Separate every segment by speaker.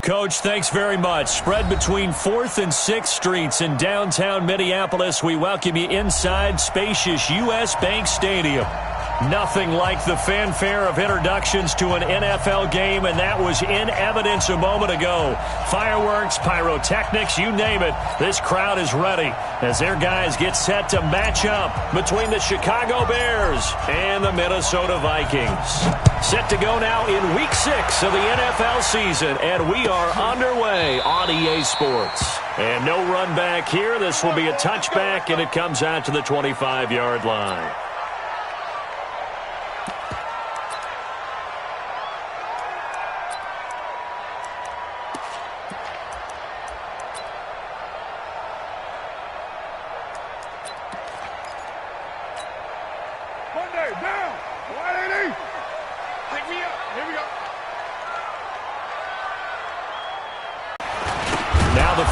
Speaker 1: Coach, thanks very much. Spread between 4th and 6th Streets in downtown Minneapolis. We welcome you inside spacious U.S. Bank Stadium. Nothing like the fanfare of introductions to an NFL game, and that was in evidence a moment ago. Fireworks, pyrotechnics, you name it. This crowd is ready as their guys get set to match up between the Chicago Bears and the Minnesota Vikings. Set to go now in Week 6 of the NFL season, and we are underway on EA Sports. And no run back here. This will be a touchback, and it comes out to the 25-yard line.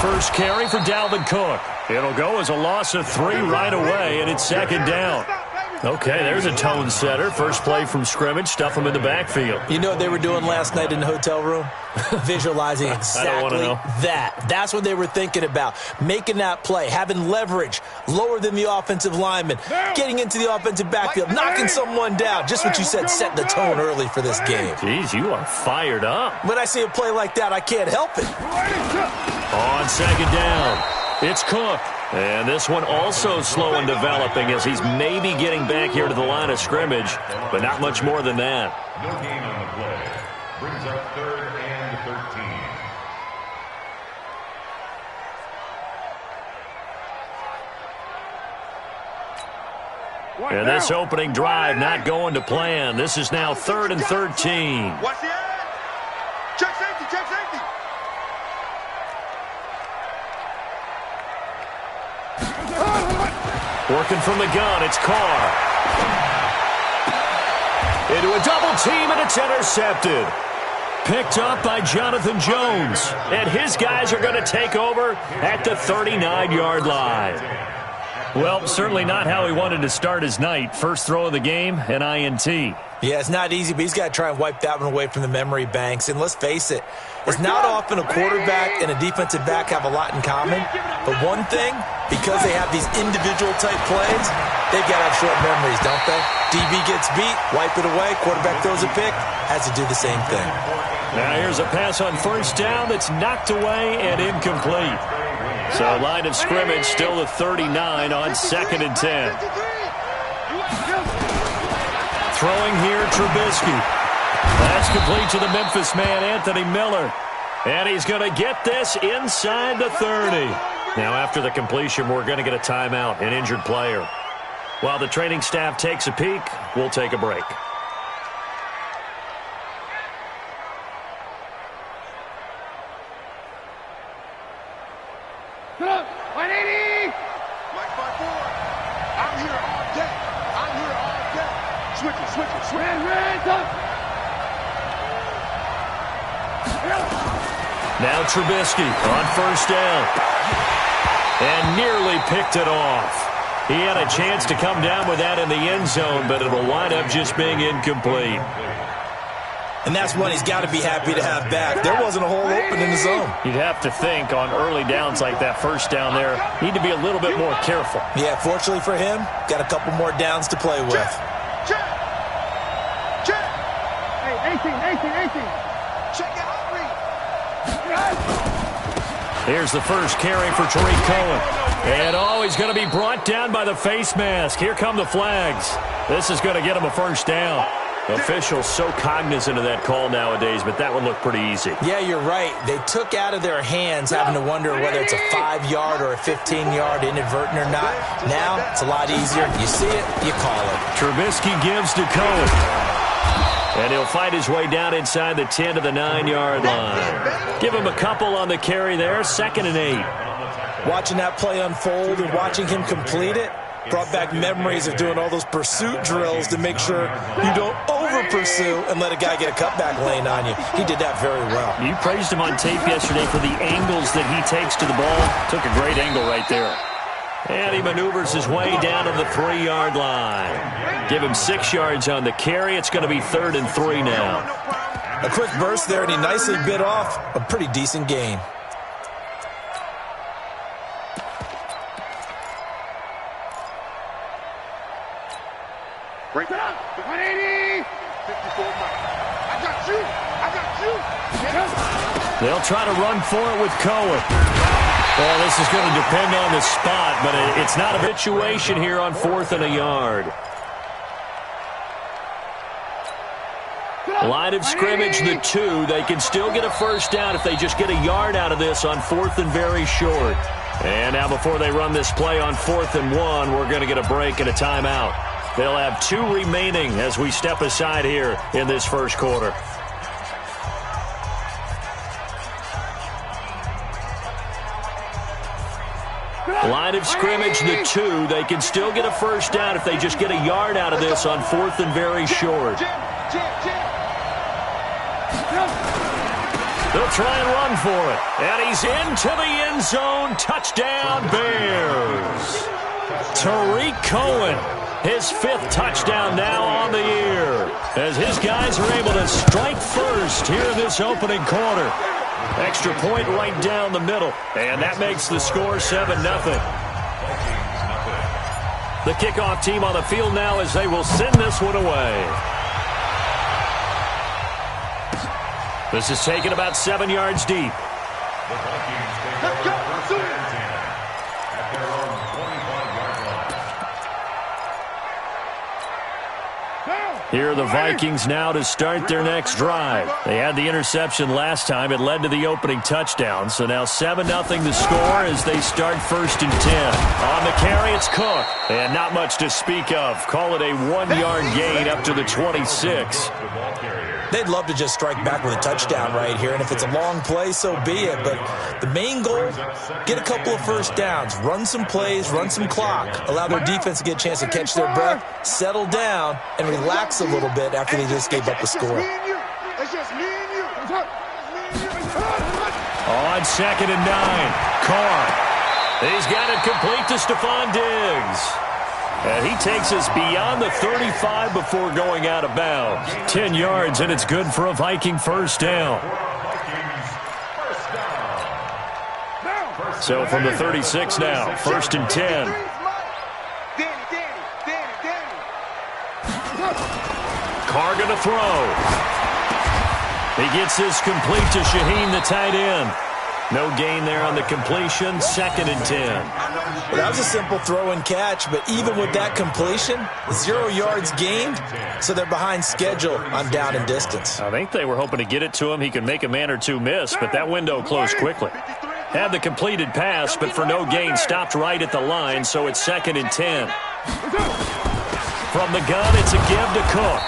Speaker 1: First carry for Dalvin Cook. It'll go as a loss of 3 right away, and it's 2nd down. Okay, there's a tone setter. First play from scrimmage, stuff him in the backfield.
Speaker 2: You know what they were doing last night in the hotel room? Visualizing exactly that. That's what they were thinking about. Making that play, having leverage, lower than the offensive lineman, getting into the offensive backfield, knocking someone down. Just what you said, setting the tone early for this game.
Speaker 1: Jeez, you are fired up.
Speaker 2: When I see a play like that, I can't help it.
Speaker 1: On 2nd down, it's Cook. And this one also slow in developing as he's maybe getting back here to the line of scrimmage, but not much more than that.
Speaker 3: No gain on the play. Brings up 3rd and 13.
Speaker 1: And this opening drive not going to plan. This is now 3rd and 13.
Speaker 4: Watch the end. Check safety, check safety.
Speaker 1: Working from the gun, it's Carr. Into a double team, and it's intercepted. Picked up by Jonathan Jones. And his guys are going to take over at the 39-yard line. Well, certainly not how he wanted to start his night. First throw of the game, an INT.
Speaker 2: Yeah, it's not easy, but he's got to try and wipe that one away from the memory banks. And let's face it, it's not often a quarterback and a defensive back have a lot in common. But one thing, because they have these individual-type plays, they've got to have short memories, don't they? DB gets beat, wipe it away, quarterback throws a pick, has to do the same thing.
Speaker 1: Now here's a pass on 1st down that's knocked away and incomplete. So line of scrimmage still the 39 on 2nd and 10. Throwing here, Trubisky. That's complete to the Memphis man, Anthony Miller. And he's going to get this inside the 30. Now after the completion, we're going to get a timeout, an injured player. While the training staff takes a peek, we'll take a break. Now Trubisky on 1st down. And nearly picked it off. He had a chance to come down with that in the end zone, but it'll wind up just being incomplete.
Speaker 2: And that's one he's got to be happy to have back. There wasn't a hole open in the zone.
Speaker 1: You'd have to think on early downs like that 1st down there, need to be a little bit more careful.
Speaker 2: Yeah, fortunately for him, got a couple more downs to play with.
Speaker 4: Check. Hey, 18. Check it out.
Speaker 1: Here's the first carry for Tariq Cohen. And he's going to be brought down by the face mask. Here come the flags. This is going to get him a 1st down. Officials so cognizant of that call nowadays, but that one looked pretty easy.
Speaker 2: Yeah, you're right. They took out of their hands having to wonder whether it's a 5-yard or a 15-yard inadvertent or not. Now, it's a lot easier. You see it, you call it.
Speaker 1: Trubisky gives to Cohen. And he'll fight his way down inside the 10 to the 9-yard line. Give him a couple on the carry there, 2nd and 8.
Speaker 2: Watching that play unfold and watching him complete it brought back memories of doing all those pursuit drills to make sure you don't over-pursue and let a guy get a cutback lane on you. He did that very well.
Speaker 1: You praised him on tape yesterday for the angles that he takes to the ball. Took a great angle right there. And he maneuvers his way down to the 3-yard line. Give him 6 yards on the carry. It's going to be 3rd and 3 now.
Speaker 2: A quick burst there, and he nicely bit off a pretty decent gain.
Speaker 4: Break it up. 180. 54 miles. I got you. I got you.
Speaker 1: They'll try to run for it with Cohen. Well, this is going to depend on the spot, but it's not a situation here on 4th and a yard. Line of scrimmage, the 2. They can still get a first down if they just get a yard out of this on 4th and very short. And now before they run this play on 4th and 1, we're going to get a break and a timeout. They'll have 2 remaining as we step aside here in this first quarter. Line of scrimmage, the 2. They can still get a first down if they just get a yard out of this on 4th and very short. They'll try and run for it. And he's into the end zone. Touchdown, Bears. Tariq Cohen, his 5th touchdown now on the year, as his guys are able to strike first here in this opening quarter. Extra point right down the middle, and that makes the score 7-0. The kickoff team on the field now as they will send this one away. This is taken about 7 yards deep.
Speaker 4: Let's go.
Speaker 1: Here are the Vikings now to start their next drive. They had the interception last time. It led to the opening touchdown. So now 7-0 the score as they start 1st and 10. On the carry, it's Cook. And not much to speak of. Call it a 1-yard gain up to the 26.
Speaker 2: They'd love to just strike back with a touchdown right here, and if it's a long play, so be it. But the main goal, get a couple of first downs, run some plays, run some clock, allow their defense to get a chance to catch their breath, settle down, and relax a little bit after they just gave up a score.
Speaker 4: It's just me and you.
Speaker 1: On 2nd and 9, Carr. He's got it complete to Stephon Diggs. And he takes us beyond the 35 before going out of bounds. 10 yards, and it's good for a Viking first down. So from the 36 now, 1st and 10. Carr going to throw. He gets this complete to Shaheen, the tight end. No gain there on the completion, 2nd and 10.
Speaker 2: Well, that was a simple throw and catch, but even with that completion, 0 yards gained, so they're behind schedule on down and distance.
Speaker 1: I think they were hoping to get it to him. He could make a man or two miss, but that window closed quickly. Had the completed pass, but for no gain, stopped right at the line, so it's 2nd and 10. From the gun, it's a give to Cook.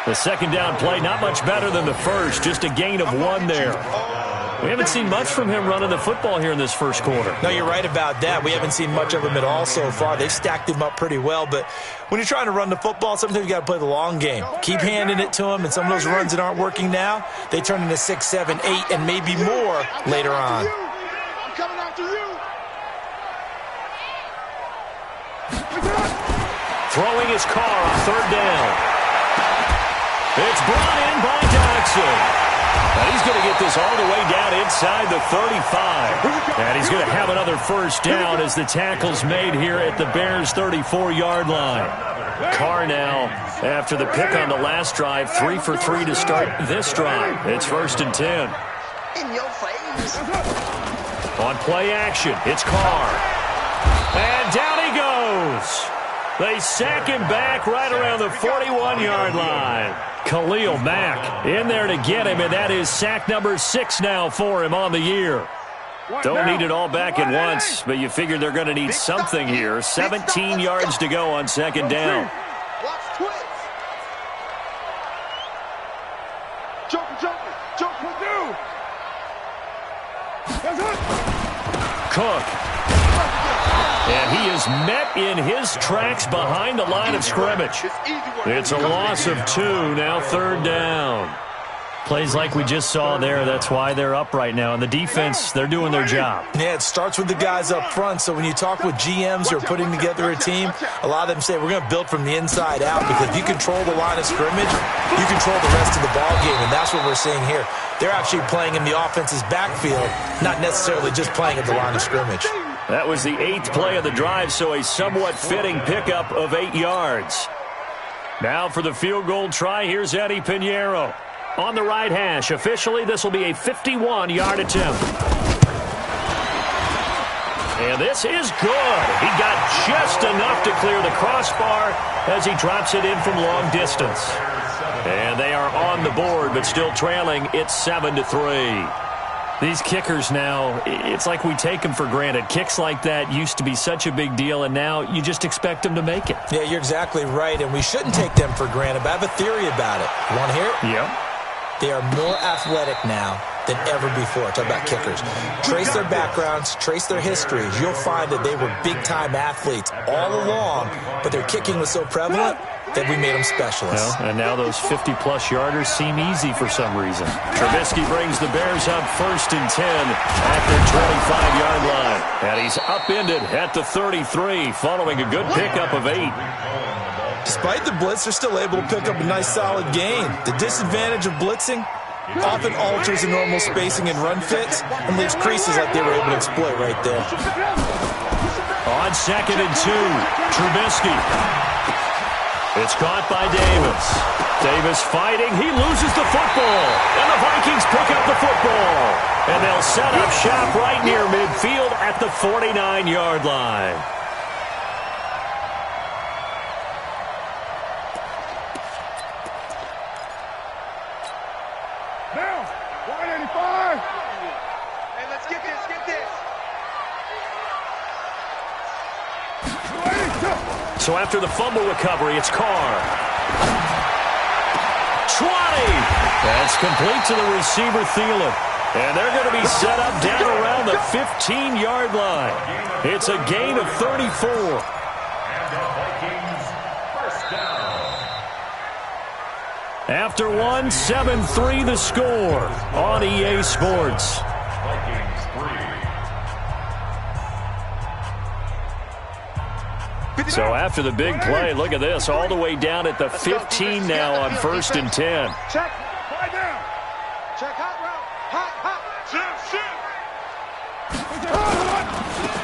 Speaker 1: The second down play, not much better than the first, just a gain of 1 there. We haven't seen much from him running the football here in this first quarter.
Speaker 2: No, you're right about that. We haven't seen much of him at all so far. They've stacked him up pretty well, but when you're trying to run the football, sometimes you got to play the long game. Keep handing it to him, and some of those runs that aren't working now, they turn into 6, 7, 8, and maybe more later on.
Speaker 4: I'm coming after you.
Speaker 1: Throwing his car on 3rd down. It's brought in by Dodson. And he's going to get this all the way down inside the 35. And he's going to have another first down as the tackle's made here at the Bears' 34-yard line. Carr now, after the pick on the last drive, 3 for 3 to start this drive. It's 1st and 10.
Speaker 4: In your face.
Speaker 1: On play action, it's Carr. And down he goes. They sack him back right around the 41-yard line. Khalil Mack in there to get him, and that is sack number 6 now for him on the year. Don't need it all back at once, but you figure they're going to need something here. 17 yards to go on 2nd down.
Speaker 4: Watch twist. Joker, do.
Speaker 1: Cook. And he is met in his tracks behind the line of scrimmage. It's a loss of 2, now 3rd down. Plays like we just saw there, that's why they're up right now. And the defense, they're doing their job.
Speaker 2: Yeah, it starts with the guys up front. So when you talk with GMs who are putting together a team, a lot of them say we're going to build from the inside out, because if you control the line of scrimmage, you control the rest of the ball game, and that's what we're seeing here. They're actually playing in the offense's backfield, not necessarily just playing at the line of scrimmage.
Speaker 1: That was the 8th play of the drive, so a somewhat fitting pickup of 8 yards. Now for the field goal try, here's Eddie Pinheiro. On the right hash, officially this will be a 51-yard attempt. And this is good. He got just enough to clear the crossbar as he drops it in from long distance. And they are on the board, but still trailing. It's 7-3. These kickers now, it's like we take them for granted. Kicks like that used to be such a big deal, and now you just expect them to make it.
Speaker 2: Yeah, you're exactly right, and we shouldn't take them for granted, but I have a theory about it. You want to hear it?
Speaker 1: Yeah.
Speaker 2: They are more athletic now than ever before. Talk about kickers. Trace their backgrounds, trace their histories. You'll find that they were big-time athletes all along, but their kicking was so prevalent that we made them specialists.
Speaker 1: Well, and now those 50-plus yarders seem easy for some reason. Trubisky brings the Bears up 1st and 10 at their 25-yard line. And he's upended at the 33 following a good pickup of 8.
Speaker 2: Despite the blitz, they're still able to pick up a nice solid gain. The disadvantage of blitzing often alters the normal spacing and run fits and leaves creases like they were able to exploit right there.
Speaker 1: On 2nd and 2, Trubisky. It's caught by Davis. Davis fighting. He loses the football. And the Vikings pick up the football. And they'll set up shop right near midfield at the 49-yard line.
Speaker 4: Now, 185. Hey, let's get this, get this. 282.
Speaker 1: So after the fumble recovery, it's Carr. 20. That's complete to the receiver, Thielen. And they're going to be set up down around the 15-yard line. It's a gain of 34.
Speaker 3: And the Vikings first down.
Speaker 1: After 1, 7-3 the score on EA Sports.
Speaker 3: Vikings 3.
Speaker 1: So after the big play, look at this, all the way down at the 15 now on 1st and 10.
Speaker 4: Check. Right down. Check hot route. Hot. Shit.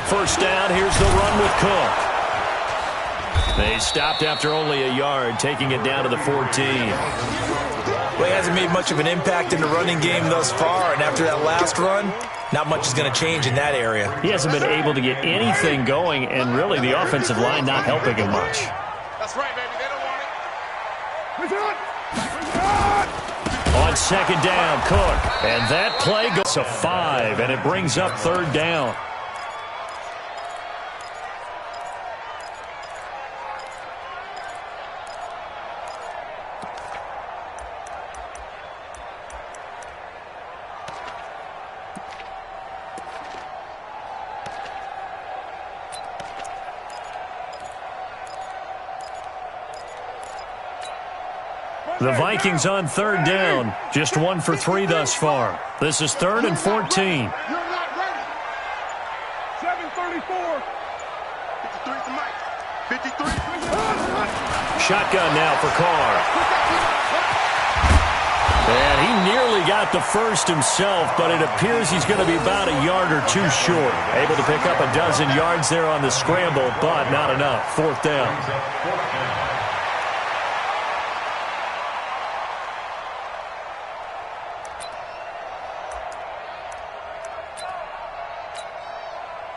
Speaker 1: First down, here's the run with Cook. They stopped after only a yard, taking it down to the 14.
Speaker 2: Well, he hasn't made much of an impact in the running game thus far, and after that last run, not much is going to change in that area.
Speaker 1: He hasn't been able to get anything going, and really the offensive line not helping him much.
Speaker 4: That's right, baby. They don't want it.
Speaker 1: On 2nd down, Cook. And that play goes to 5, and it brings up 3rd down. The Vikings on 3rd down. Just 1 for 3 thus far. This is 3rd and 14.
Speaker 4: You're not ready. 7:34. 53 to Mike. 53.
Speaker 1: Shotgun now for Carr. And he nearly got the first himself, but it appears he's going to be about a yard or 2 short. Able to pick up a dozen yards there on the scramble, but not enough. 4th down.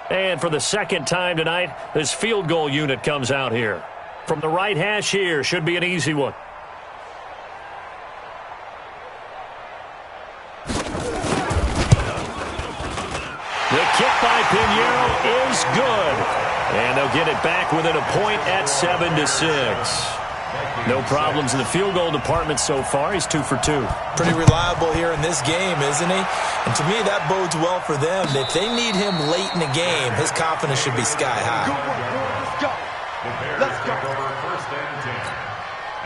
Speaker 1: And for the 2nd time tonight, this field goal unit comes out here. From the right hash here, should be an easy one. The kick by Pinheiro is good. And they'll get it back within a point at 7-6. No problems in the field goal department so far. He's 2 for 2.
Speaker 2: Pretty reliable here in this game, isn't he? And to me, that bodes well for them. If they need him late in the game, his confidence should be sky high.
Speaker 4: Let's go.
Speaker 3: The Bears take over 1st and 10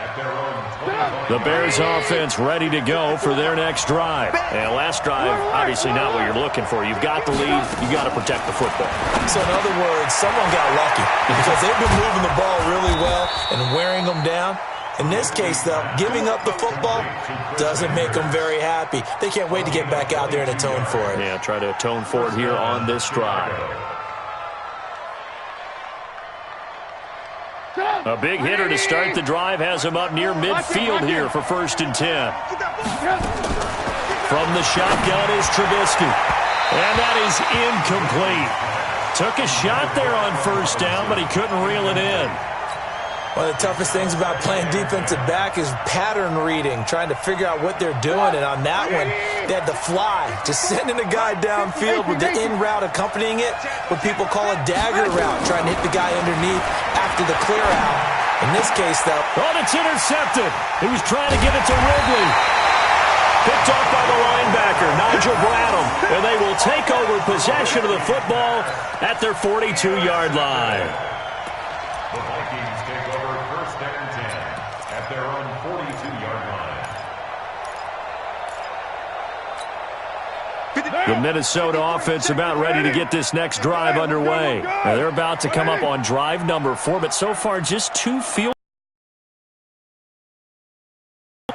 Speaker 1: The Bears offense ready to go for their next drive. And last drive, obviously not what you're looking for. You've got the lead. You got to protect the football.
Speaker 2: So in other words, someone got lucky because they've been moving the ball really well and wearing them down. In this case, though, giving up the football doesn't make them very happy. They can't wait to get back out there and atone for it.
Speaker 1: Yeah, try to atone for it here on this drive. A big hitter to start the drive has him up near midfield here for 1st and 10. From the shotgun is Trubisky. And that is incomplete. Took a shot there on 1st down, but he couldn't reel it in.
Speaker 2: One of the toughest things about playing defensive back is pattern reading, trying to figure out what they're doing. And on that one, they had the fly, just sending a guy downfield with the in route accompanying it, what people call a dagger route, trying to hit the guy underneath after the clear out. In this case, though,
Speaker 1: oh, it's intercepted. He was trying to get it to Ridley. Picked off by the linebacker, Nigel Bradham. And they will take over possession of the football at their 42-yard line.
Speaker 3: The Vikings take over 1st and 10 at their own 42-yard line.
Speaker 1: The Minnesota offense about ready to get this next drive underway. Now they're about to come up on drive number 4, but so far just 2 field.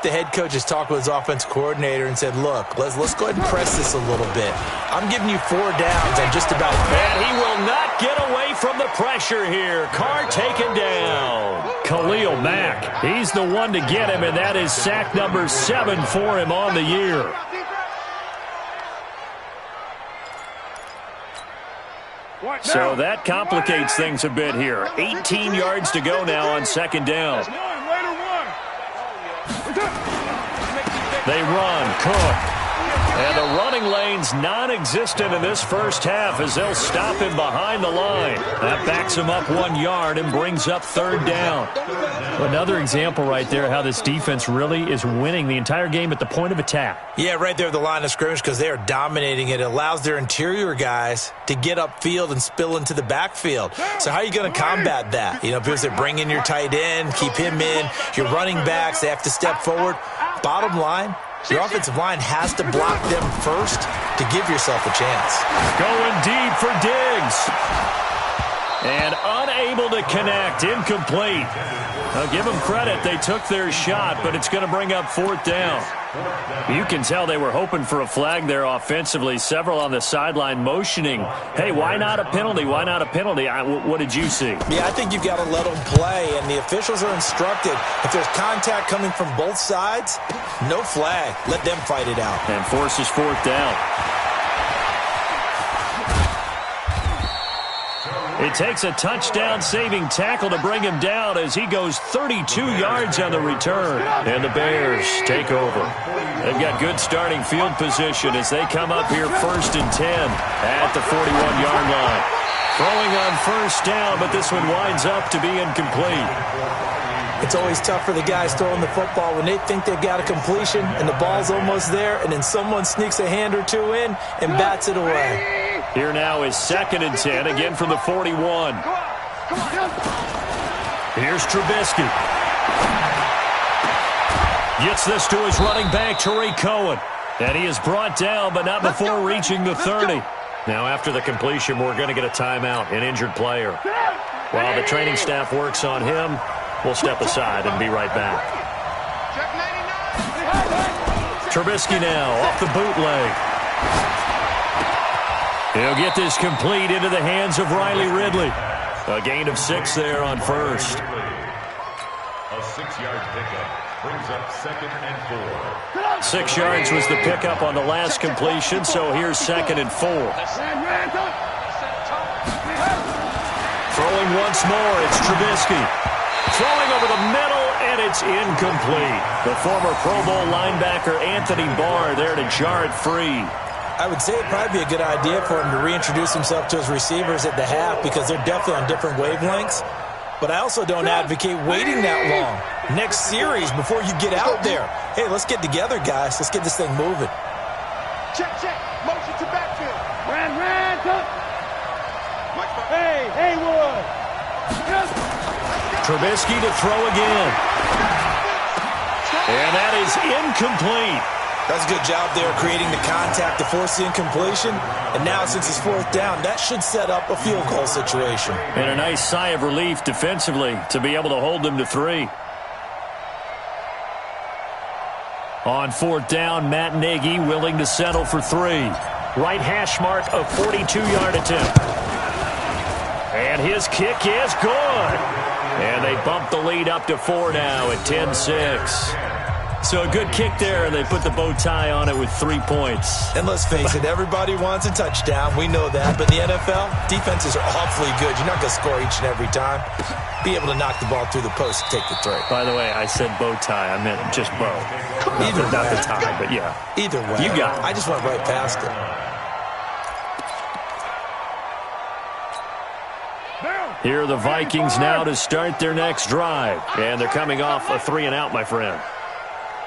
Speaker 2: the head coach has talked with his offense coordinator and said, look, let's go ahead and press this a little bit. I'm giving you 4 downs and just about...
Speaker 1: And he will not get away from the pressure here. Carr taken down. Khalil Mack, he's the one to get him, and that is sack number 7 for him on the year. So that complicates things a bit here. 18 yards to go now on 2nd down. They run, Cook. And the running lane's non-existent in this first half as they'll stop him behind the line. That backs him up 1 yard and brings up 3rd down. Another example right there how this defense really is winning the entire game at the point of attack.
Speaker 2: Yeah, right there at the line of scrimmage because they are dominating it. It allows their interior guys to get upfield and spill into the backfield. So how are you going to combat that? You know, because they bring in your tight end, keep him in. Your running backs, they have to step forward. Bottom line, your offensive line has to block them first to give yourself a chance.
Speaker 1: Going deep for Diggs. And unable to connect. Incomplete. I'll give them credit. They took their shot, but it's going to bring up 4th down. You can tell they were hoping for a flag there offensively. Several on the sideline motioning, hey, why not a penalty? Why not a penalty? What did you see?
Speaker 2: Yeah, I think you've got to let them play, and the officials are instructed. If there's contact coming from both sides, no flag. Let them fight it out.
Speaker 1: And forces 4th down. It takes a touchdown-saving tackle to bring him down as he goes 32 yards on the return. And the Bears take over. They've got good starting field position as they come up here 1st and 10 at the 41-yard line. Throwing on 1st down, but this one winds up to be incomplete.
Speaker 2: It's always tough for the guys throwing the football when they think they've got a completion and the ball's almost there, and then someone sneaks a hand or 2 in and bats it away.
Speaker 1: Here now is 2nd and 10, again from the 41. Here's Trubisky. Gets this to his running back, Tariq Cohen. And he is brought down, but not before reaching the 30. Now after the completion, we're going to get a timeout, an injured player. While the training staff works on him, we'll step aside and be right back. Trubisky now off the bootleg. He'll get this complete into the hands of Riley Ridley. A gain of 6 there on 1st.
Speaker 3: A 6-yard pickup brings up 2nd and 4.
Speaker 1: 6 yards was the pickup on the last completion, so here's 2nd and 4. Throwing once more, it's Trubisky. Throwing over the middle, and it's incomplete. The former Pro Bowl linebacker Anthony Barr there to jar it free.
Speaker 2: I would say it'd probably be a good idea for him to reintroduce himself to his receivers at the half because they're definitely on different wavelengths. But I also don't advocate waiting that long. Next series before you get out there. Hey, let's get together, guys. Let's get this thing moving.
Speaker 4: Check. Motion to backfield. Ran. Hey, Haywood.
Speaker 1: Trubisky to throw again. And that is incomplete.
Speaker 2: That's a good job there creating the contact to force the incompletion. And now since it's fourth down, that should set up a field goal situation.
Speaker 1: And a nice sigh of relief defensively to be able to hold them to 3. On fourth down, Matt Nagy willing to settle for 3. Right hash mark, a 42-yard attempt. And his kick is good. And they bump the lead up to 4 now at 10-6. So a good kick there, and they put the bow tie on it with 3 points.
Speaker 2: And let's face it, everybody wants a touchdown. We know that. But in the NFL, defenses are awfully good. You're not going to score each and every time. Be able to knock the ball through the post and take the 3.
Speaker 1: By the way, I said bow tie. I meant just bow. Not the tie, but yeah.
Speaker 2: Either way.
Speaker 1: You got it.
Speaker 2: I just went right past it.
Speaker 1: Here are the Vikings now to start their next drive. And thee coming off a 3-and-out, my friend.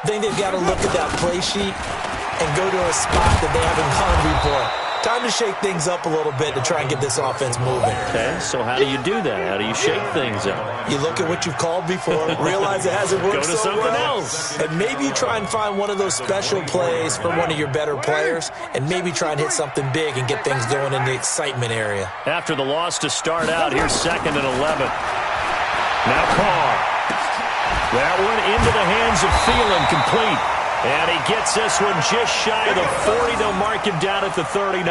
Speaker 2: I think they've got to look at that play sheet and go to a spot that they haven't gone before. Time to shake things up a little bit to try and get this offense moving.
Speaker 1: Okay, so how do you do that? How do you shake things up?
Speaker 2: You look at what you've called before, realize it hasn't worked
Speaker 1: so well. Go to something else.
Speaker 2: And maybe you try and find one of those special plays from one of your better players, and maybe try and hit something big and get things going in the excitement area.
Speaker 1: After the loss to start out, here's 2nd and 11. Now Carr. That one into the hands of Thielen, complete. And he gets this one just shy of the 40. They'll mark him down at the 39.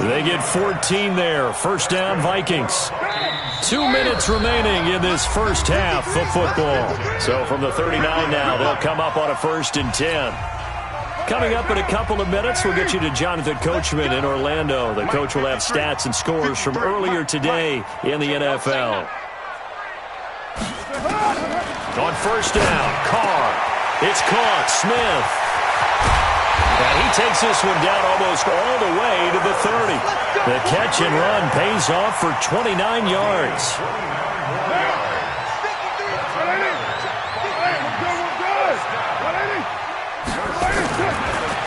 Speaker 1: They get 14 there. First down, Vikings. 2 minutes remaining in this first half of football. So from the 39 now, they'll come up on a 1st and 10. Coming up in a couple of minutes, we'll get you to Jonathan Coachman in Orlando. The coach will have stats and scores from earlier today in the NFL. On first down, Carr. It's caught. Smith. And he takes this one down almost all the way to the 30. The catch and run pays off for 29 yards.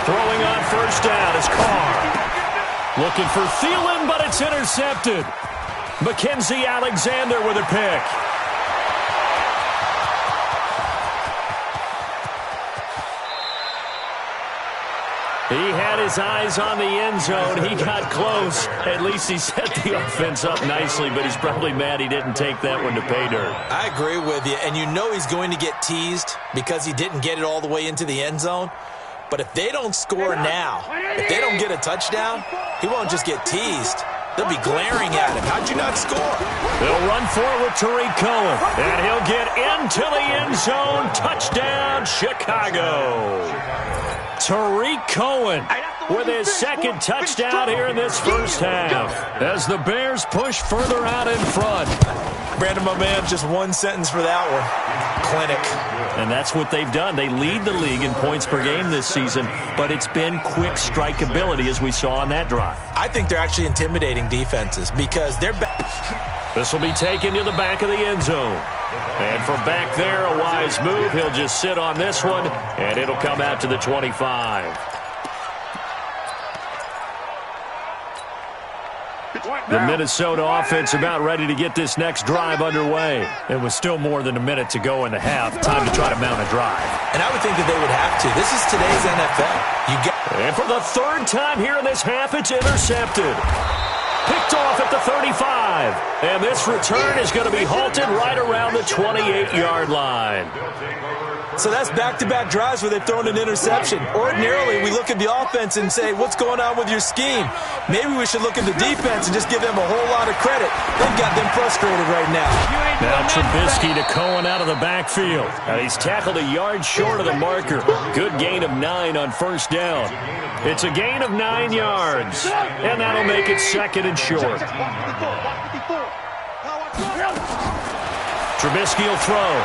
Speaker 1: Throwing on first down is Carr. Looking for Thielen, but it's intercepted. Mackenzie Alexander with a pick. He had his eyes on the end zone. He got close. At least he set the offense up nicely, but he's probably mad he didn't take that one to pay dirt.
Speaker 2: I agree with you, and you know he's going to get teased because he didn't get it all the way into the end zone. But if they don't score now, if they don't get a touchdown, he won't just get teased. They'll be glaring at him. How'd you not score? They'll
Speaker 1: run forward Tariq Cohen, and he'll get into the end zone. Touchdown, Chicago. Tariq Cohen with his 2nd touchdown here in this first half as the Bears push further out in front.
Speaker 2: Brandon, my man, just one sentence for that one. Clinic.
Speaker 1: And that's what they've done. They lead the league in points per game this season, but it's been quick strikeability as we saw on that drive.
Speaker 2: I think they're actually intimidating defenses because they're
Speaker 1: This will be taken to the back of the end zone. And from back there, a wise move. He'll just sit on this one, and it'll come out to the 25. The Minnesota offense about ready to get this next drive underway. And with still more than a minute to go in the half, time to try to mount a drive.
Speaker 2: And I would think that they would have to. This is today's NFL.
Speaker 1: And for the 3rd time here in this half, it's intercepted. Picked off at the 35. And this return is going to be halted right around the 28-yard line.
Speaker 2: So that's back-to-back drives where they've thrown an interception. Ordinarily, we look at the offense and say, what's going on with your scheme? Maybe we should look at the defense and just give them a whole lot of credit. They've got them frustrated right now.
Speaker 1: Now Trubisky to Cohen out of the backfield. Now he's tackled a yard short of the marker. Good gain of 9 on first down. It's a gain of 9 yards. And that'll make it 2nd and short. Trubisky will throw.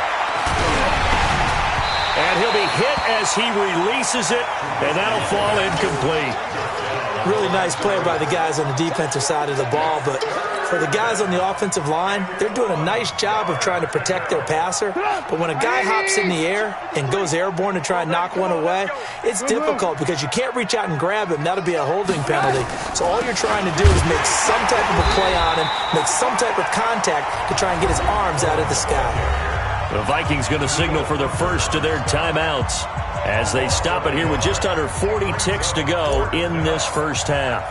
Speaker 1: And he'll be hit as he releases it, and that'll fall incomplete.
Speaker 2: Really nice play by the guys on the defensive side of the ball, but for the guys on the offensive line, they're doing a nice job of trying to protect their passer. But when a guy hops in the air and goes airborne to try and knock one away, it's difficult because you can't reach out and grab him. That'll be a holding penalty. So all you're trying to do is make some type of a play on him, make some type of contact to try and get his arms out of the sky.
Speaker 1: The Vikings going to signal for the first of their timeouts as they stop it here with just under 40 ticks to go in this first half.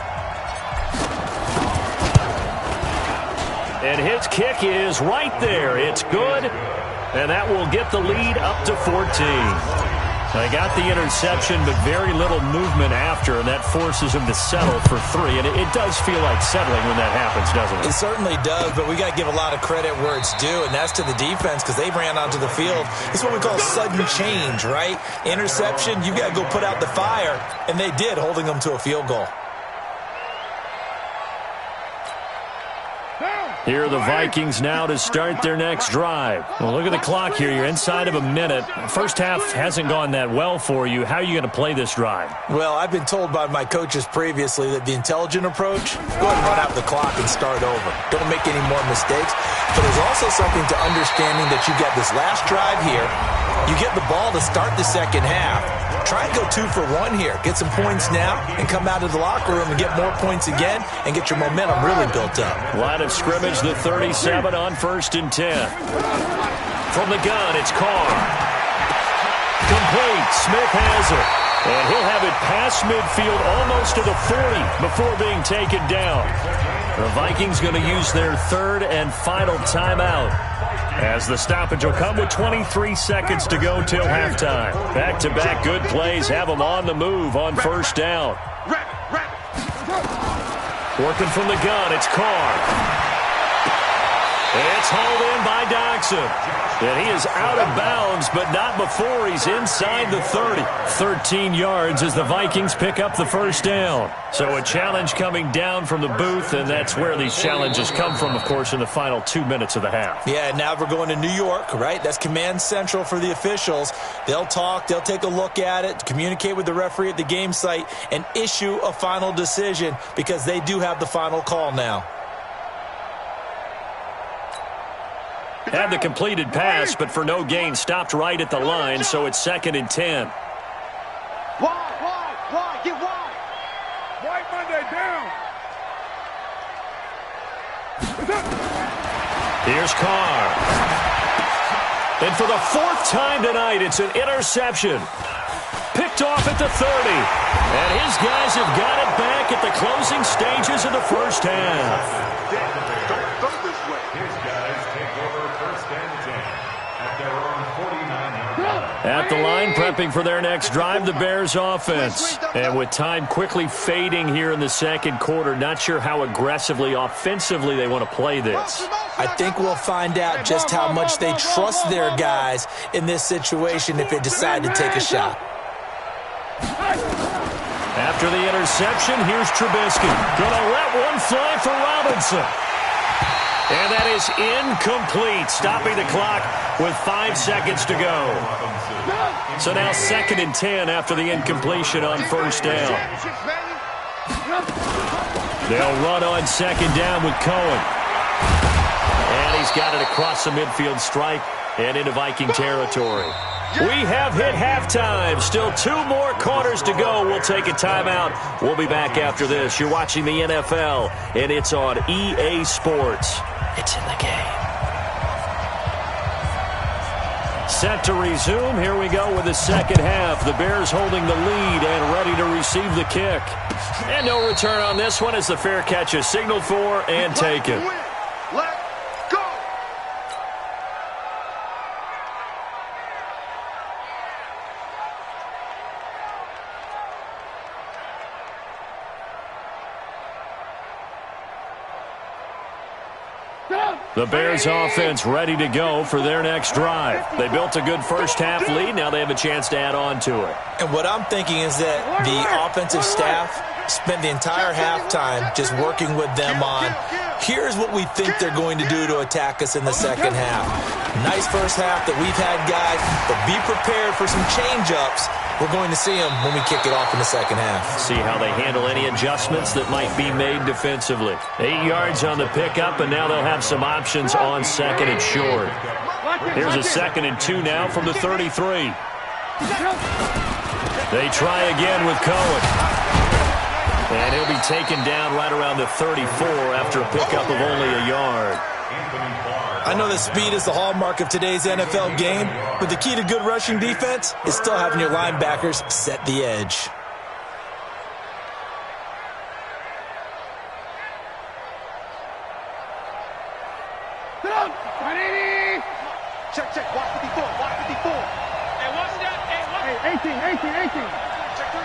Speaker 1: And his kick is right there. It's good, and that will get the lead up to 14. They got the interception, but very little movement after, and that forces him to settle for 3. And it does feel like settling when that happens, doesn't it?
Speaker 2: It certainly does, but we got to give a lot of credit where it's due, and that's to the defense because they ran onto the field. It's what we call sudden change, right? Interception, you got to go put out the fire, and they did, holding them to a field goal.
Speaker 1: Here are the Vikings now to start their next drive. Well, look at the clock here. You're inside of a minute. First half hasn't gone that well for you. How are you going to play this drive?
Speaker 2: Well, I've been told by my coaches previously that the intelligent approach, go ahead and run out the clock and start over. Don't make any more mistakes. But there's also something to understanding that you got this last drive here. You get the ball to start the second half. Try and go 2 for 1 here. Get some points now and come out of the locker room and get more points again and get your momentum really built up.
Speaker 1: Line of scrimmage, the 37 on 1st and 10. From the gun, it's Carr. Complete. Smith has it. And he'll have it past midfield almost to the 40 before being taken down. The Vikings going to use their 3rd and final timeout, as the stoppage will come with 23 seconds to go till halftime. Back-to-back good plays have them on the move on 1st down. Working from the gun, it's Carr. It's hauled in by Doxson. And he is out of bounds, but not before he's inside the 30. 13 yards as the Vikings pick up the first down. So a challenge coming down from the booth, and that's where these challenges come from, of course, in the final 2 minutes of the half.
Speaker 2: Yeah, now we're going to New York, right? That's command central for the officials. They'll talk, they'll take a look at it, communicate with the referee at the game site, and issue a final decision because they do have the final call now.
Speaker 1: Had the completed pass, but for no gain, stopped right at the line, so it's 2nd and 10.
Speaker 4: Wide, get wide. Wide Monday down.
Speaker 1: Here's Carr. And for the 4th time tonight, it's an interception. Picked off at the 30. And his guys have got it back at the closing stages of the first half.
Speaker 4: Don't go this way.
Speaker 3: His guys take over 1st and 10 at their own 49-yard line.
Speaker 1: At the line, prepping for their next drive, the Bears offense. And with time quickly fading here in the second quarter, not sure how aggressively, offensively they want to play this.
Speaker 2: I think we'll find out just how much they trust their guys in this situation if they decide to take a shot.
Speaker 1: After the interception, here's Trubisky. Gonna let one fly for Robinson. And that is incomplete, stopping the clock with 5 seconds to go. So now 2nd and 10 after the incompletion on 1st down. They'll run on 2nd down with Cohen. And he's got it across the midfield stripe and into Viking territory. We have hit halftime. Still 2 more quarters to go. We'll take a timeout. We'll be back after this. You're watching the NFL, and it's on EA Sports. It's in the game. Set to resume. Here we go with the second half. The Bears holding the lead and ready to receive the kick. And no return on this one as the fair catch is signaled for and taken. The Bears offense ready to go for their next drive. They built a good first half lead. Now they have a chance to add on to it.
Speaker 2: And what I'm thinking is that the offensive staff spent the entire halftime just working with them on, here's what we think they're going to do to attack us in the second half. Nice first half that we've had, guys, but be prepared for some change-ups. We're going to see them when we kick it off in the second half.
Speaker 1: See how they handle any adjustments that might be made defensively. 8 yards on the pickup, and now they'll have some options on 2nd and short. Here's a 2nd and 2 now from the 33. They try again with Cohen. And he'll be taken down right around the 34 after a pickup of only a yard.
Speaker 2: I know that speed is the hallmark of today's NFL game, but the key to good rushing defense is still having your linebackers set the edge.
Speaker 4: Check, check. Watch 54. Watch 54. Hey, watch that. Hey, watch. Hey, 18. Check 3.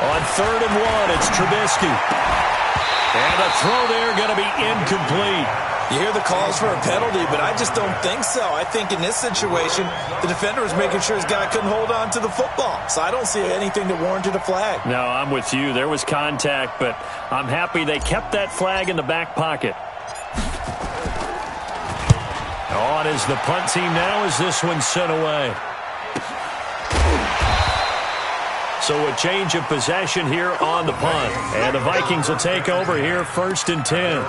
Speaker 1: On 3rd and 1, it's Trubisky. And a throw there going to be incomplete.
Speaker 2: You hear the calls for a penalty, but I just don't think so. I think in this situation, the defender was making sure his guy couldn't hold on to the football. So I don't see anything that warranted a flag.
Speaker 1: No, I'm with you. There was contact, but I'm happy they kept that flag in the back pocket. On is the punt team now as this one's sent away. So a change of possession here on the punt. And the Vikings will take over here 1st and 10.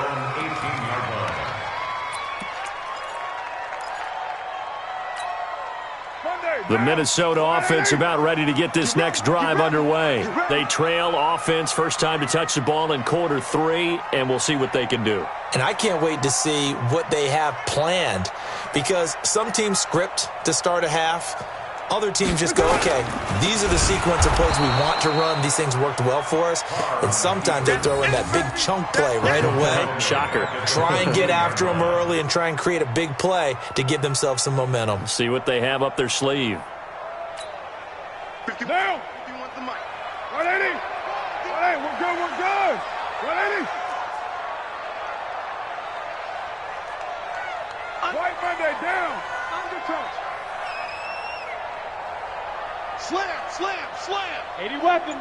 Speaker 1: The Minnesota offense about ready to get this next drive underway. They trail offense, first time to touch the ball in quarter 3, and we'll see what they can do.
Speaker 2: And I can't wait to see what they have planned, because some teams script to start a half. Other teams just go, okay, these are the sequence of plays we want to run. These things worked well for us. And sometimes they throw in that big chunk play right away.
Speaker 1: Shocker.
Speaker 2: Try and get after them early and try and create a big play to give themselves some momentum.
Speaker 1: See what they have up their sleeve.
Speaker 4: 50 down. You want the mic. 180. 180. We're good. 180. White Monday down. Under touch. Slam. 80 weapon.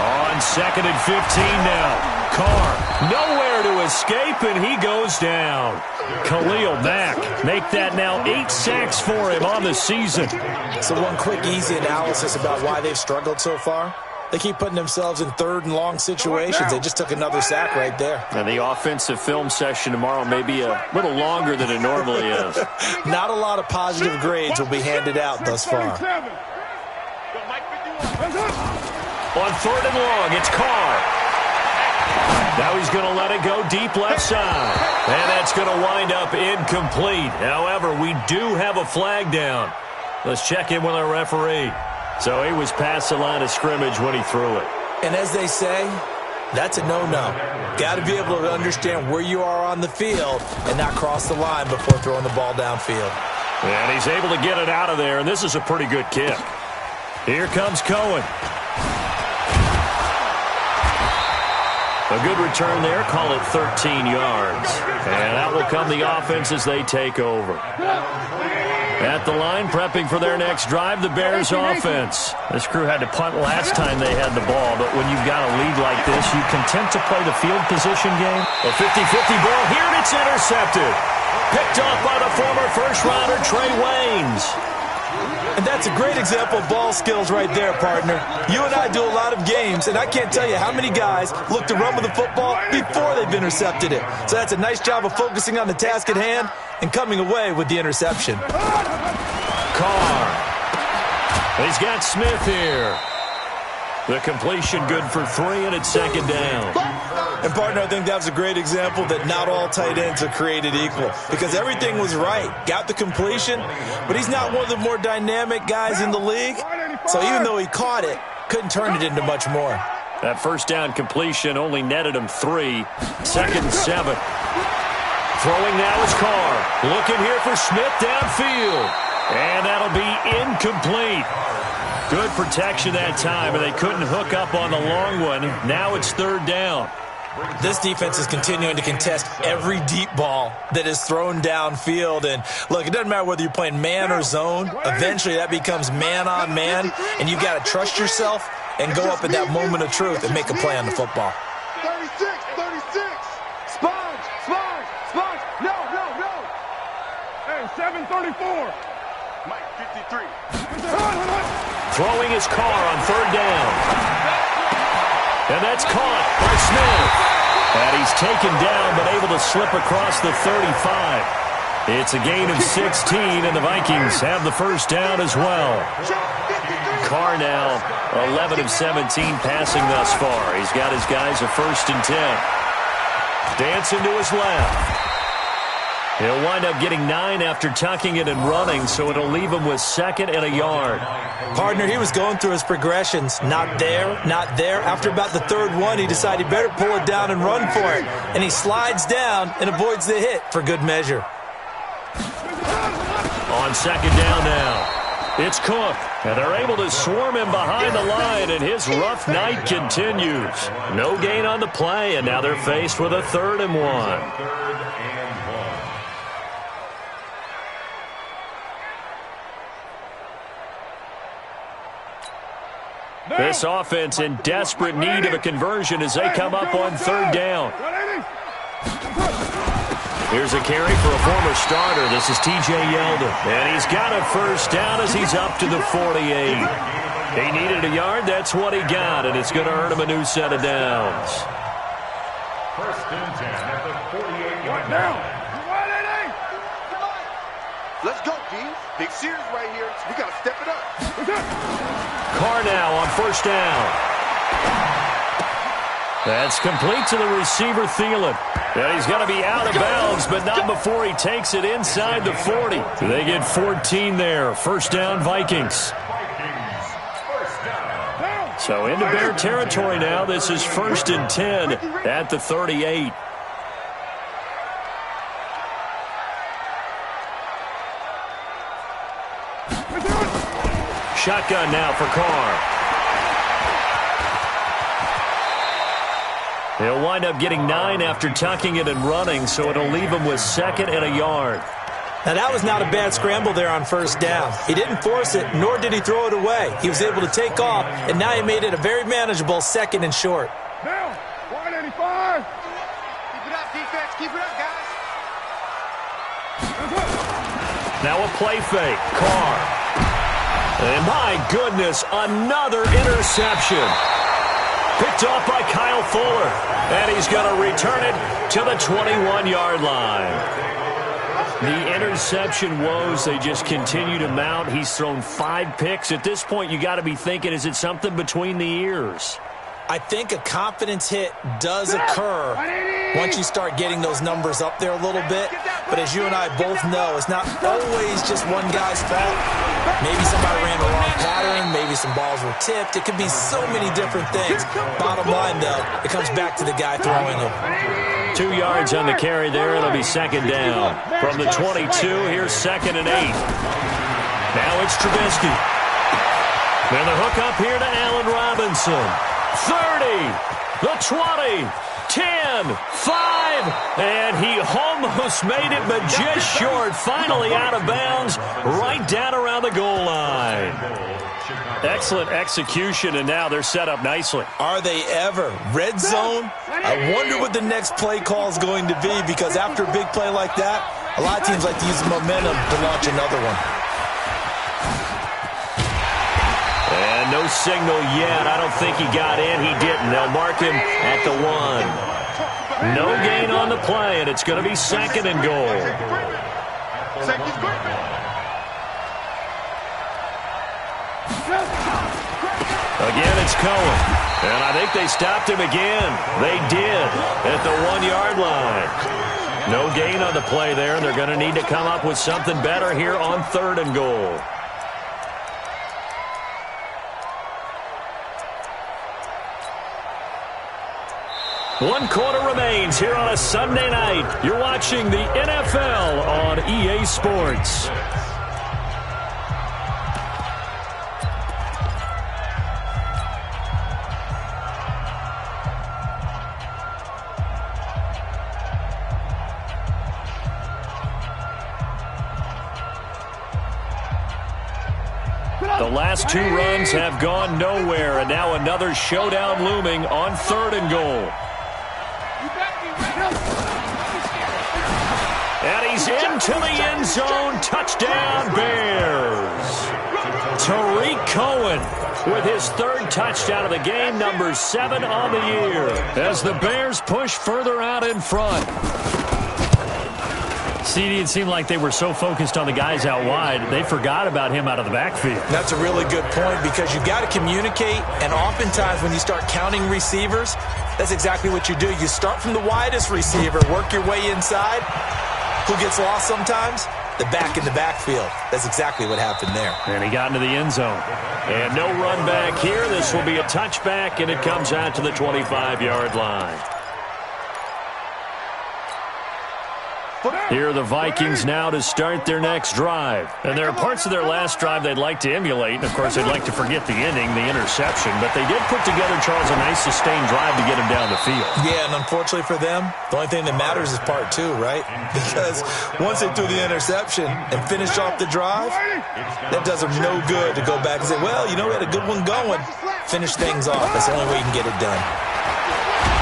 Speaker 1: On 2nd and 15 now. Carr nowhere to escape, and he goes down. Khalil Mack make that now 8 sacks for him on the season.
Speaker 2: So one quick, easy analysis about why they've struggled so far. They keep putting themselves in 3rd and long situations. They just took another sack right there.
Speaker 1: And the offensive film session tomorrow may be a little longer than it normally is.
Speaker 2: Not a lot of positive grades will be handed out thus far.
Speaker 1: On 3rd and long, it's Carr. Now he's going to let it go deep left side. And that's going to wind up incomplete. However, we do have a flag down. Let's check in with our referee. So he was past the line of scrimmage when he threw it.
Speaker 2: And as they say, that's a no-no. Got to be able to understand where you are on the field and not cross the line before throwing the ball downfield.
Speaker 1: And he's able to get it out of there, and this is a pretty good kick. Here comes Cohen. A good return there, call it 13 yards. And out will come the offense as they take over. At the line, prepping for their next drive, the Bears offense. This crew had to punt last time they had the ball, but when you've got a lead like this, you content to play the field position game. A 50-50 ball here, and it's intercepted. Picked off by the former first-rounder Trey Waynes.
Speaker 2: And that's a great example of ball skills right there, partner. You and I do a lot of games, and I can't tell you how many guys look to run with the football before they've intercepted it. So that's a nice job of focusing on the task at hand and coming away with the interception.
Speaker 1: Carr. He's got Smith here. The completion good for 3, and it's 2nd down.
Speaker 2: And, partner, I think that was a great example that not all tight ends are created equal, because everything was right. Got the completion, but he's not one of the more dynamic guys in the league. So even though he caught it, couldn't turn it into much more.
Speaker 1: That first down completion only netted him 3. 2nd and 7. Throwing now is Carr. Looking here for Smith downfield. And that'll be incomplete. Good protection that time, and they couldn't hook up on the long one. Now it's 3rd down.
Speaker 2: This defense is continuing to contest every deep ball that is thrown downfield. And, look, it doesn't matter whether you're playing man or zone. Eventually that becomes man-on-man, and you've got to trust yourself and go up at that moment of truth and make a play on the football.
Speaker 4: 36. Sponge. No. Hey, 734. Mike, 53.
Speaker 1: Throwing his Carr on 3rd down. And that's caught by Smith. And he's taken down but able to slip across the 35. It's a gain of 16, and the Vikings have the first down as well. Carr now 11 of 17 passing thus far. He's got his guys a 1st and 10. Dancing to his left. He'll wind up getting 9 after tucking it and running, so it'll leave him with 2nd and a yard.
Speaker 2: Partner, he was going through his progressions. Not there, not there. After about the 3rd one, he decided he better pull it down and run for it. And he slides down and avoids the hit for good measure.
Speaker 1: On 2nd down now. It's Cook, and they're able to swarm him behind the line, and his rough night continues. No gain on the play, and now they're faced with a 3rd and 1. This offense in desperate need of a conversion as they come up on 3rd down. Here's a carry for a former starter. This is T.J. Yeldon. And he's got a 1st down as he's up to the 48. He needed a yard. That's what he got, and it's going to earn him a new set of downs.
Speaker 3: 1st and 10 at the 48-yard
Speaker 4: Now.
Speaker 5: Let's go, G. Big series right here. We got to step it up.
Speaker 1: Carr now on 1st down. That's complete to the receiver, Thielen. And he's going to be out of bounds, but not before he takes it inside the 40. They get 14 there. 1st down, Vikings. So into Bear territory now. This is 1st and 10 at the 38. Shotgun now for Carr. He'll wind up getting 9 after tucking it and running, so it'll leave him with 2nd and a yard.
Speaker 2: Now, that was not a bad scramble there on 1st down. He didn't force it, nor did he throw it away. He was able to take off, and now he made it a very manageable 2nd and short.
Speaker 4: Now, 185.
Speaker 5: Keep it up, defense. Keep it up, guys.
Speaker 1: Now a play fake. Carr. And my goodness, another interception. Picked off by Kyle Fuller. And he's going to return it to the 21-yard line. The interception woes, they just continue to mount. He's thrown 5 picks. At this point, you got to be thinking, is it something between the ears?
Speaker 2: I think a confidence hit does occur once you start getting those numbers up there a little bit. But as you and I both know, it's not always just one guy's fault. Maybe somebody ran the wrong pattern. Maybe some balls were tipped. It could be so many different things. Bottom line, though, it comes back to the guy throwing them.
Speaker 1: 2 yards on the carry there. It'll be 2nd down. From the 22, here's 2nd and 8. Now it's Trubisky. And the hook up here to Allen Robinson. 30, the 20, 10, 5, and he almost made it, but just short. Finally out of bounds, right down around the goal line. Excellent execution, and now they're set up nicely.
Speaker 2: Are they ever? Red zone? I wonder what the next play call is going to be, because after a big play like that, a lot of teams like to use momentum to launch another one.
Speaker 1: And no signal yet. I don't think he got in. He didn't. They'll mark him at the 1. No gain on the play, and it's going to be 2nd and goal. Again, it's Cohen. And I think they stopped him again. They did at the 1-yard line. No gain on the play there, and they're going to need to come up with something better here on 3rd and goal. One quarter remains here on a Sunday night. You're watching the NFL on EA Sports. The last 2 runs have gone nowhere, and now another showdown looming on 3rd and goal. And he's into the end zone. Touchdown, Bears. Tariq Cohen with his 3rd touchdown of the game, number 7 on the year, as the Bears push further out in front. CD, it seemed like they were so focused on the guys out wide, they forgot about him out of the backfield.
Speaker 2: That's a really good point because you got to communicate, and oftentimes when you start counting receivers, that's exactly what you do. You start from the widest receiver, work your way inside. Who gets lost sometimes? The back in the backfield. That's exactly what happened there.
Speaker 1: And he got into the end zone. And no run back here. This will be a touchback, and it comes out to the 25-yard line. Here are the Vikings now to start their next drive. And there are parts of their last drive they'd like to emulate. And, of course, they'd like to forget the ending, the interception. But they did put together, Charles, a nice sustained drive to get him down the field.
Speaker 2: Yeah, and unfortunately for them, the only thing that matters is part two, right? Because once they threw the interception and finished off the drive, that does them no good to go back and say, well, you know, we had a good one going. Finish things off. That's the only way you can get it done.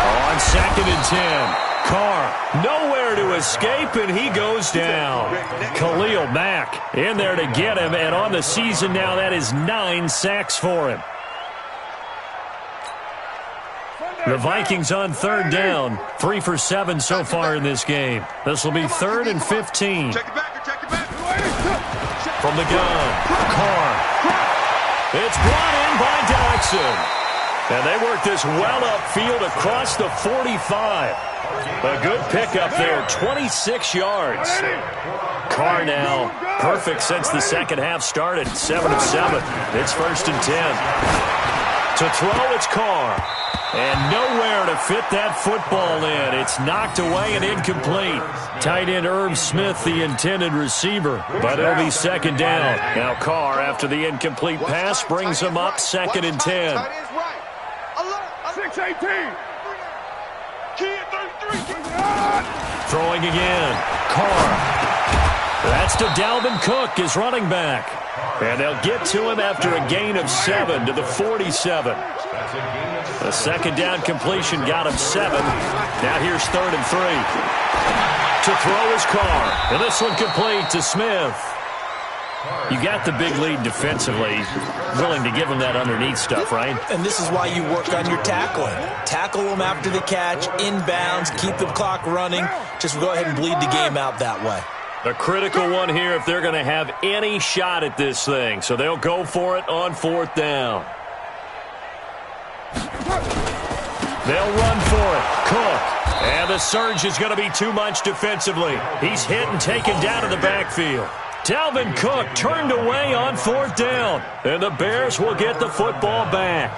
Speaker 1: On 2nd and 10. Carr, nowhere to escape, and he goes down. Khalil Mack in there to get him, and on the season now, that is 9 sacks for him. The Vikings on 3rd down, 3 for 7 so far in this game. This will be 3rd and 15. From the gun, Carr. It's brought in by Dodson. And they work this well upfield across the 45. A good pickup there, 26 yards. Carr now perfect since the second half started, 7 of 7. It's 1st and 10. To throw, it's Carr. And nowhere to fit that football in. It's knocked away and incomplete. Tight end Irv Smith, the intended receiver, but it'll be 2nd down. Now Carr, after the incomplete pass, brings him up 2nd and 10.
Speaker 4: 6-18.
Speaker 1: Throwing again. Carr. That's to Dalvin Cook, his running back. And they'll get to him after a gain of 7 to the 47. The 2nd down completion got him 7. Now here's 3rd and 3. To throw is Carr. And this one complete to Smith. You got the big lead defensively, willing to give him that underneath stuff, right?
Speaker 2: And this is why you work on your tackling. Tackle them after the catch, inbounds, keep the clock running. Just go ahead and bleed the game out that way.
Speaker 1: A critical one here if they're going to have any shot at this thing. So they'll go for it on 4th down. They'll run for it. Cook. And the surge is going to be too much defensively. He's hit and taken down to the backfield. Dalvin Cook turned away on 4th down. And the Bears will get the football back.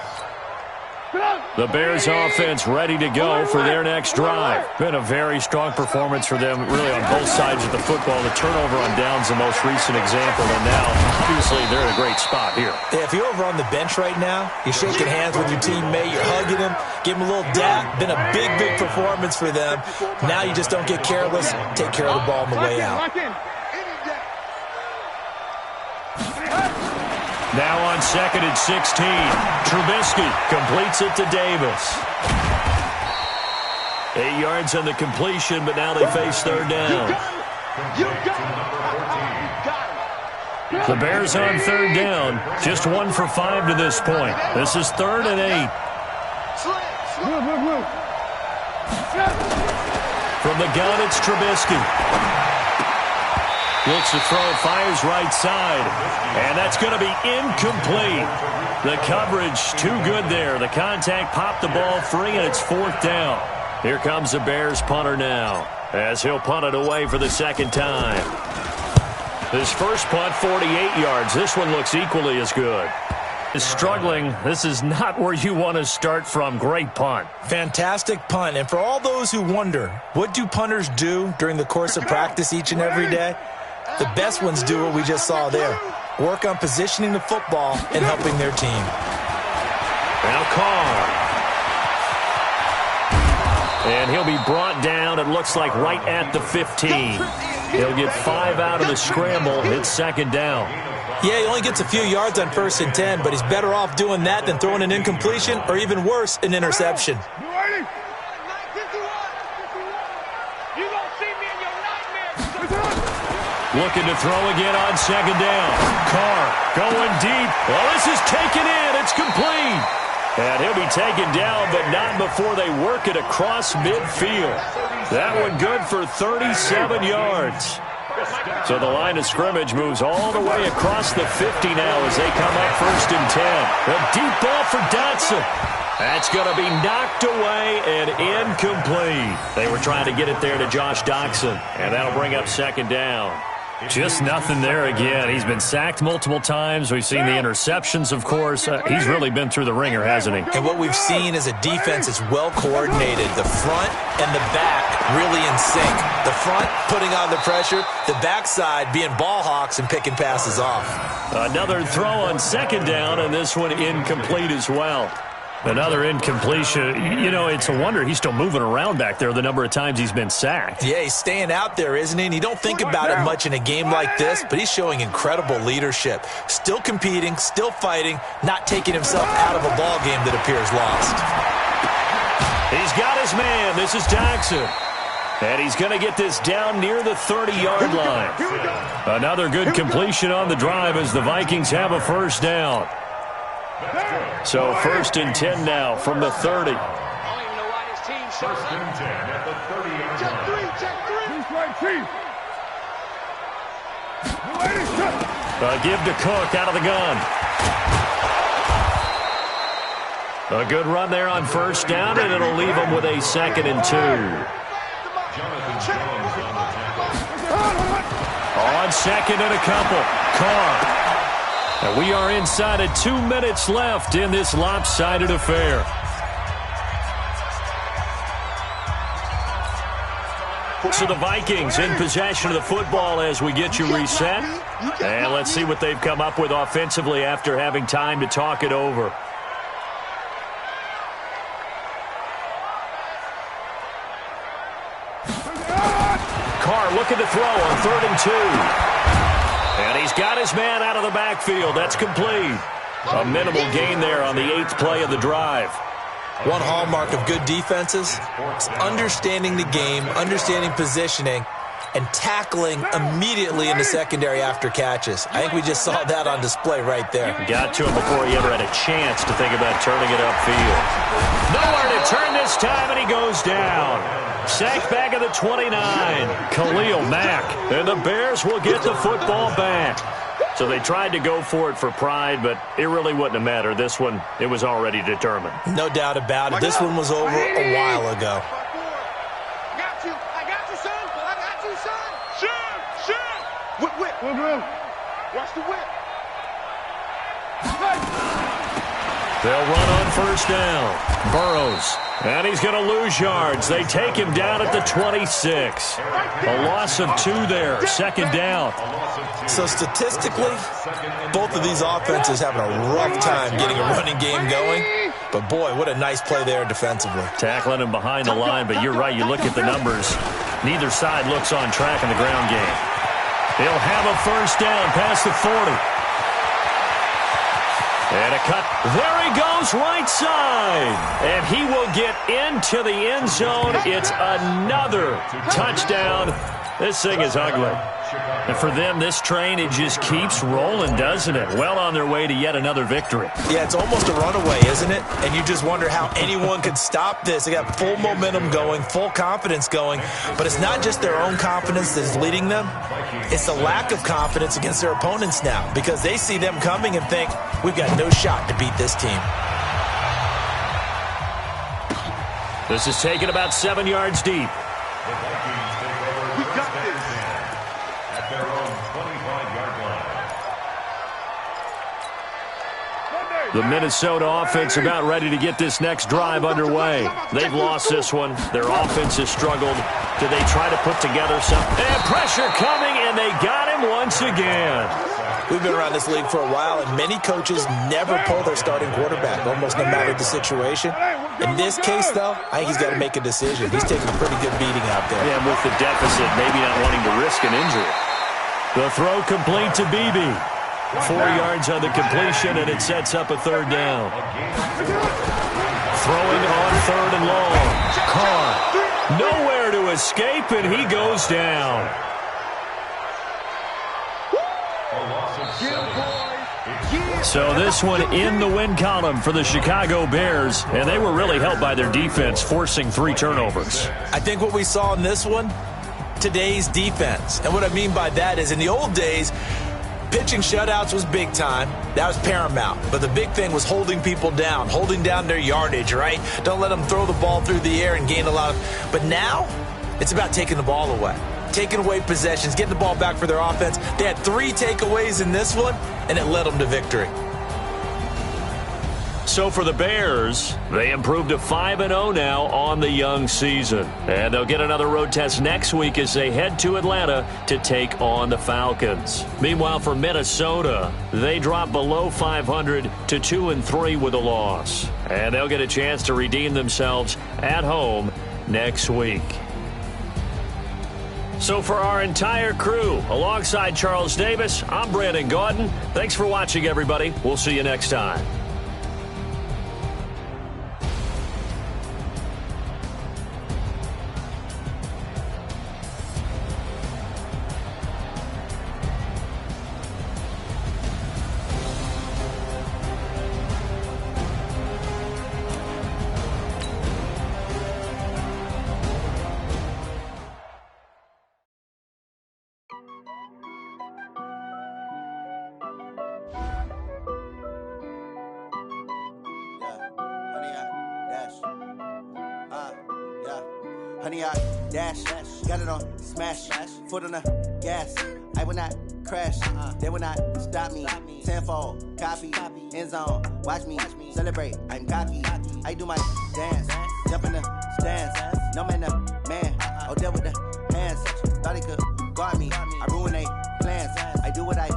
Speaker 1: The Bears offense ready to go for their next drive. Been a very strong performance for them, really on both sides of the football. The turnover on downs the most recent example, and now, obviously, they're in a great spot here.
Speaker 2: Yeah, if you're over on the bench right now, you're shaking hands with your teammate, you're hugging him, give him a little dap. Been a big, big performance for them. Now you just don't get careless. Take care of the ball on the way out.
Speaker 1: Now on 2nd and 16, Trubisky completes it to Davis. 8 yards on the completion, but now they face 3rd down. The Bears on 3rd down, just 1 for 5 to this point. This is 3rd and 8. From the gun, it's Trubisky. Looks to throw, fires right side. And that's going to be incomplete. The coverage too good there. The contact popped the ball free, and it's 4th down. Here comes the Bears punter now, as he'll punt it away for the 2nd time. His first punt, 48 yards. This one looks equally as good. Is struggling. This is not where you want to start from. Great punt.
Speaker 2: Fantastic punt. And for all those who wonder, what do punters do during the course of practice each and every day? The best ones do what we just saw there. Work on positioning the football and helping their team.
Speaker 1: Now Carr. And he'll be brought down, it looks like, right at the 15. He'll get 5 out of the scramble. It's 2nd down.
Speaker 2: Yeah, he only gets a few yards on 1st and 10, but he's better off doing that than throwing an incompletion or, even worse, an interception.
Speaker 1: Looking to throw again on 2nd down. Carr going deep. Well, this is taken in. It's complete. And he'll be taken down, but not before they work it across midfield. That one good for 37 yards. So the line of scrimmage moves all the way across the 50 now as they come up 1st and 10. A deep ball for Dotson. That's going to be knocked away and incomplete. They were trying to get it there to Josh Doctson, and that'll bring up 2nd down. Just nothing there again. He's been sacked multiple times. We've seen the interceptions, of course. He's really been through the ringer, hasn't he?
Speaker 2: And what we've seen is a defense that's well coordinated. The front and the back really in sync. The front putting on the pressure, the backside being ball hawks and picking passes off.
Speaker 1: Another throw on 2nd down, and this one incomplete as well. Another incompletion. You know, it's a wonder he's still moving around back there the number of times he's been sacked.
Speaker 2: Yeah, he's staying out there, isn't he? And you don't think about it much in a game like this, but he's showing incredible leadership. Still competing, still fighting, not taking himself out of a ball game that appears lost.
Speaker 1: He's got his man. This is Doctson. And he's going to get this down near the 30-yard line. Another good completion on the drive as the Vikings have a 1st down. So 1st and 10 now from the 30.
Speaker 3: First and 10 at the 30-yard line.
Speaker 1: Give to Cook out of the gun. A good run there on 1st down, and it'll leave them with a 2nd and 2. On 2nd and a couple. Carr. And we are inside of 2 minutes left in this lopsided affair. So the Vikings in possession of the football as we get you reset. And let's see what they've come up with offensively after having time to talk it over. Carr looking to throw on 3rd and 2. And he's got his man out of the backfield. That's complete. A minimal gain there on the 8th play of the drive.
Speaker 2: One hallmark of good defenses is understanding the game, understanding positioning, and tackling immediately in the secondary after catches. I think we just saw that on display right there.
Speaker 1: Got to him before he ever had a chance to think about turning it upfield. Nowhere to turn this time, and he goes down. Sacked back at the 29. Khalil Mack. And the Bears will get the football back. So they tried to go for it for pride, but it really wouldn't have mattered. This one, it was already determined.
Speaker 2: No doubt about it. This one was over a while ago.
Speaker 5: I got you, son. I got you, son. Shoot. Whip. Watch the whip.
Speaker 1: They'll run on 1st down. Burrows. And he's going to lose yards. They take him down at the 26. A loss of 2 there. 2nd down.
Speaker 2: So statistically, both of these offenses having a rough time getting a running game going. But boy, what a nice play there defensively.
Speaker 1: Tackling him behind the line, but you're right. You look at the numbers. Neither side looks on track in the ground game. They'll have a 1st down past the 40. And a cut. There he goes, right side. And he will get into the end zone. It's another touchdown. This thing is ugly. And for them, this train, it just keeps rolling, doesn't it? Well on their way to yet another victory.
Speaker 2: Yeah, it's almost a runaway, isn't it? And you just wonder how anyone could stop this. They got full momentum going, full confidence going. But it's not just their own confidence that's leading them. It's the lack of confidence against their opponents now because they see them coming and think, we've got no shot to beat this team.
Speaker 1: This is taken about 7 yards deep.
Speaker 5: We got this.
Speaker 3: At their own 25-yard line.
Speaker 1: The Minnesota offense about ready to get this next drive underway. They've lost this one. Their offense has struggled. Do they try to put together something? And pressure coming, and they got him once again.
Speaker 2: We've been around this league for a while, and many coaches never pull their starting quarterback, almost no matter the situation. In this case, though, I think he's got to make a decision. He's taking a pretty good beating out there.
Speaker 1: Yeah, with the deficit, maybe not wanting to risk an injury. The throw complete to Beebe. 4 yards on the completion, and it sets up a 3rd down. Throwing on 3rd and long. Carr, nowhere to escape, and he goes down.
Speaker 3: A loss of 7.
Speaker 1: So this one in the win column for the Chicago Bears, and they were really helped by their defense, forcing 3 turnovers.
Speaker 2: I think what we saw in this one, today's defense. And what I mean by that is in the old days, pitching shutouts was big time. That was paramount. But the big thing was holding people down, holding down their yardage, right? Don't let them throw the ball through the air and gain a lot of... But now, it's about taking the ball away. Taking away possessions, getting the ball back for their offense. They had 3 takeaways in this one, and it led them to victory.
Speaker 1: So for the Bears, they improved to 5-0 now on the young season. And they'll get another road test next week as they head to Atlanta to take on the Falcons. Meanwhile, for Minnesota, they drop below 500 to 2-3 with a loss. And they'll get a chance to redeem themselves at home next week. So for our entire crew, alongside Charles Davis, I'm Brandon Gaudin. Thanks for watching, everybody. We'll see you next time.
Speaker 6: Honey, I dash, got it on smash, foot on the gas. I will not crash, they will not stop me. Tenfold, copy, end zone, watch me celebrate. I'm cocky, I do my dance, jump in the stands. No man, the man, oh, there with the hands. Thought he could guard me, I ruin they plans. I do what I